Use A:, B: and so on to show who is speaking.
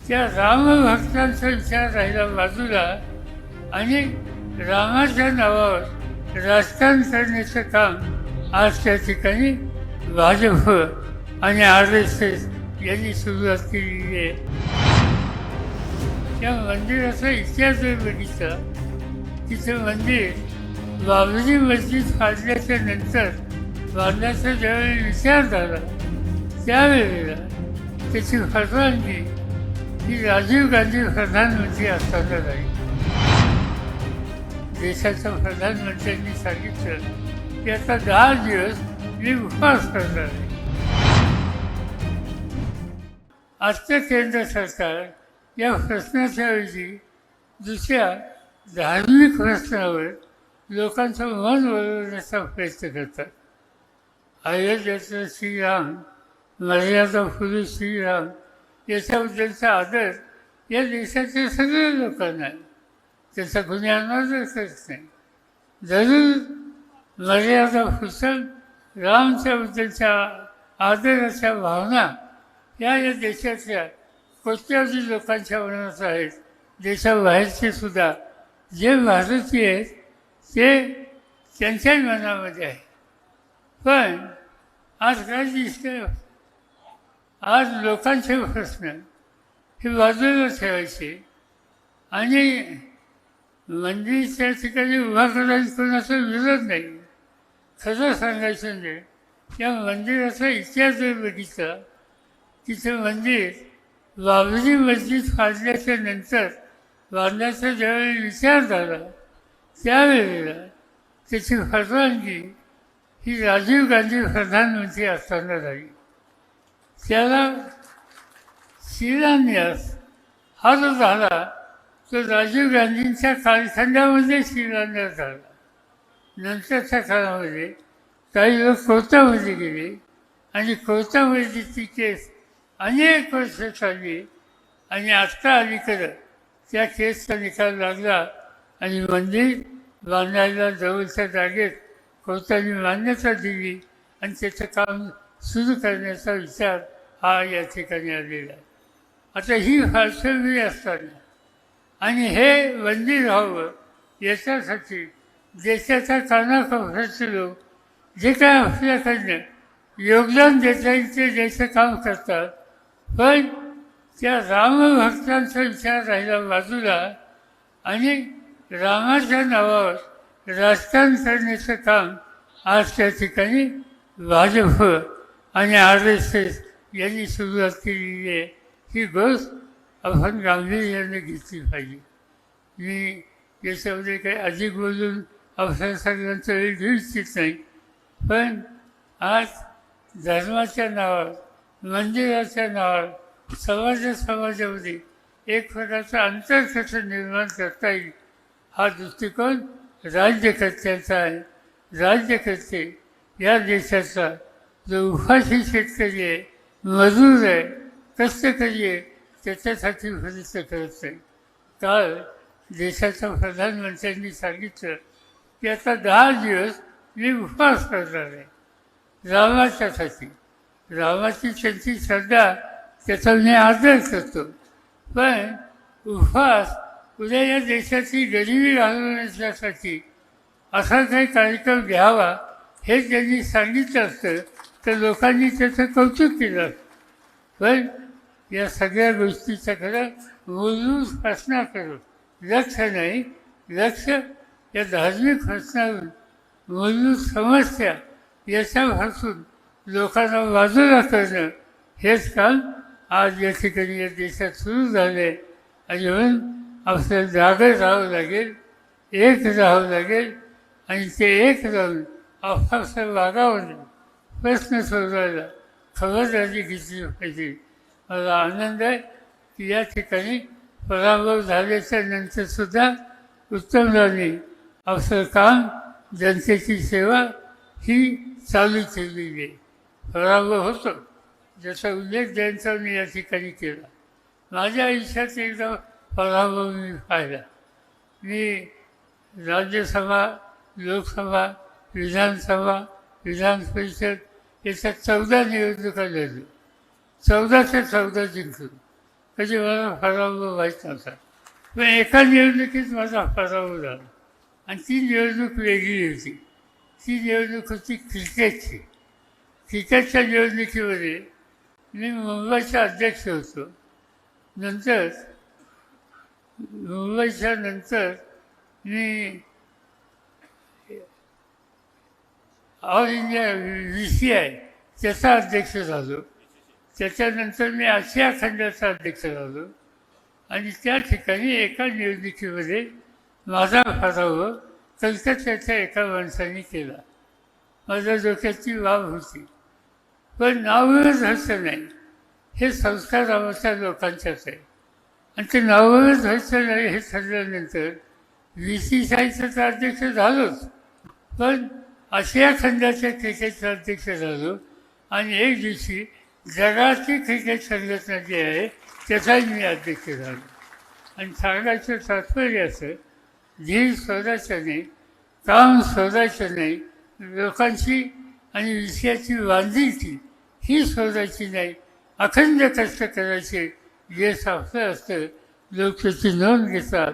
A: त्या रामभक्तांचा विचार राहिला बाजूला आणि रामाच्या नावावर राजकारण करण्याचं काम आज त्या ठिकाणी भाजप आणि RSS यांनी सुरुवात केलेली आहे. त्या मंदिराचा इतिहास जर बघितला, तिचं मंदिर बाबरी मस्जिद फाडल्याच्या नंतर बांधण्याचा ज्यावेळी विचार झाला त्यावेळेला त्याची परवानगी ही राजीव गांधी प्रधानमंत्री असताना झाली. देशाच्या प्रधानमंत्र्यांनी सांगितलं की आता 10 दिवस मी उपवास करणार आहे. आजचं केंद्र सरकार या प्रश्नाच्या ऐवजी दुसऱ्या धार्मिक प्रश्नावर लोकांचं मन वळवण्याचा प्रयत्न करतात. अयोध्येचं श्रीराम, मर्यादा पुरुष श्रीराम याच्याबद्दलचा आदर या देशाच्या सगळ्या लोकांना आहे. त्याचा कुणी अनादर करत नाही. जरूर मर्यादा पुरुषां रामच्याबद्दलच्या आदराच्या भावना या देशातल्या कोट्यावधी लोकांच्या मनात आहेत. देशाबाहेरचे सुद्धा जे भारतीय आहेत ते त्यांच्या मनामध्ये आहे. पण आज काय दिसतं, आज लोकांचे प्रश्न हे बाजूला ठेवायचे आणि मंदिरच्या ठिकाणी उभा करायला कोणाचा विरोध नाही. खरं सांगायचं म्हणजे या मंदिराचा इतिहास जर बघितला, तिचं मंदिर बाबरी मस्जिद फाडल्याच्या नंतर बांधण्याचा ज्यावेळी विचार झाला त्यावेळेला त्याची परवानगी ही राजीव गांधी प्रधानमंत्री असताना झाली. त्याला शिलान्यास हा जो झाला तो राजीव गांधींच्या कालखंडामध्ये शिलान्यास झाला. नंतरच्या काळामध्ये काही लोक कोर्टामध्ये गेले आणि कोर्टामध्ये ती केस अनेक वर्ष चालली आणि आत्ता अलीकडं त्या केसचा निकाल लागला आणि मंदिर बांधायला जवळच्या जागेत कोर्टाने मान्यता दिली आणि त्याचं काम सुरू करण्याचा विचार हा या ठिकाणी आलेला आहे. आता ही पार्श्वभूमी असताना आणि हे मंदिर व्हावं याच्यासाठी देशाच्या कानाकोपऱ्यातले लोक जे काय आपल्याकडनं योगदान देता येईल ते द्यायचं काम करतात. पण त्या रामभक्तांचा विचार राहिला बाजूला आणि रामाच्या नावावर राजकारण करण्याचं काम आज त्या ठिकाणी भाजप आणि RSS यांनी सुरुवात केलेली आहे. ही गोष्ट आपण गांभीर्याने घेतली पाहिजे. मी याच्यामध्ये काही अधिक बोलून आपल्या सगळ्यांचा वेळ घेऊ इच्छित नाही. पण आज धर्माच्या नावावर, मंदिराच्या नावावर समाजामध्ये एक प्रकारचं अंतर कसं निर्माण करता येईल हा दृष्टिकोन राज्यकर्त्यांचा आहे. राज्यकर्ते या देशाचा जो उपाशी शेतकरी आहे, मजूर आहे, कष्टकरी आहे त्याच्यासाठी प्रयत्न करत नाही. काल देशाच्या प्रधानमंत्र्यांनी सांगितलं की आता 10 दिवस मी उपवास करणार आहे रामाच्यासाठी. रामाची त्यांची श्रद्धा त्याचा मी आदर करतो. पण उपवास उद्या या देशाची गरिबी घालवण्यासाठी असा काही कार्यक्रम घ्यावा हे त्यांनी सांगितलं असतं तर लोकांनी त्याचं कौतुक केलं असतं. पण या सगळ्या गोष्टीचं खरं मूलभूत प्रश्नाकडं लक्ष नाही. लक्ष या धार्मिक प्रश्नावर मूलभूत समस्या याच्यापासून लोकांना बाजूला करणं हेच काम आज या ठिकाणी या देशात सुरू झालं आहे. आणि म्हणून आपल्याला जागं राहावं लागेल, एक राहावं लागेल आणि ते एक राहून आपापसात वागावं, प्रश्न सोडवायला खबरदारी घेतली पाहिजे. मला आनंद आहे की या ठिकाणी पराभव झाल्याच्या नंतरसुद्धा उत्तमरावने आपलं काम, जनतेची सेवा ही चालू ठेवलेली आहे. पराभव होतो ज्याचा उल्लेख जयंतरावने या ठिकाणी केला. माझ्या आयुष्यात एकदा पराभव मी पाहिला. मी राज्यसभा, लोकसभा, विधानसभा, विधान परिषद याच्या 14 निवडणुका लढलो. 14च्या 14 जिंकलो. कधी मला पराभव व्हायच नव्हता. पण एका निवडणुकीत माझा पराभव झाला आणि ती निवडणूक वेगळी होती. ती निवडणूक होती क्रिकेटची. क्रिकेटच्या निवडणुकीमध्ये मी मुंबईचा अध्यक्ष होतो. नंतर मुंबईच्या नंतर मी ऑल इंडिया VCI त्याचा अध्यक्ष झालो. त्याच्यानंतर मी आशिया खंडाचा अध्यक्ष झालो आणि त्या ठिकाणी एका निवडणुकीमध्ये माझा पराभव कलकत्त्याच्या एका माणसाने केला. माझ्या डोक्याची वाव होती. पण नावच व्हायचं नाही, हे संस्कार आमच्या लोकांच्याच आहे. आणि ते नावच व्हायचं नाही हे ठरल्यानंतर VCIचा तर अध्यक्ष झालोच, पण आशिया खंडाच्या क्रिकेटचा अध्यक्ष झालो. आणि एक दिवशी जगाची क्रिकेट संघटना जी आहे त्याचाही मी अध्यक्ष झालो. आणि सांगायचं तात्पर्य असं, धीर सोडायचं नाही, काम सोडायचं नाही, लोकांची आणि विषयाची बांधिलकी ही सोडायची नाही, अखंड कष्ट करायचे. जे आपलं असतं लोक त्याची नोंद घेतात.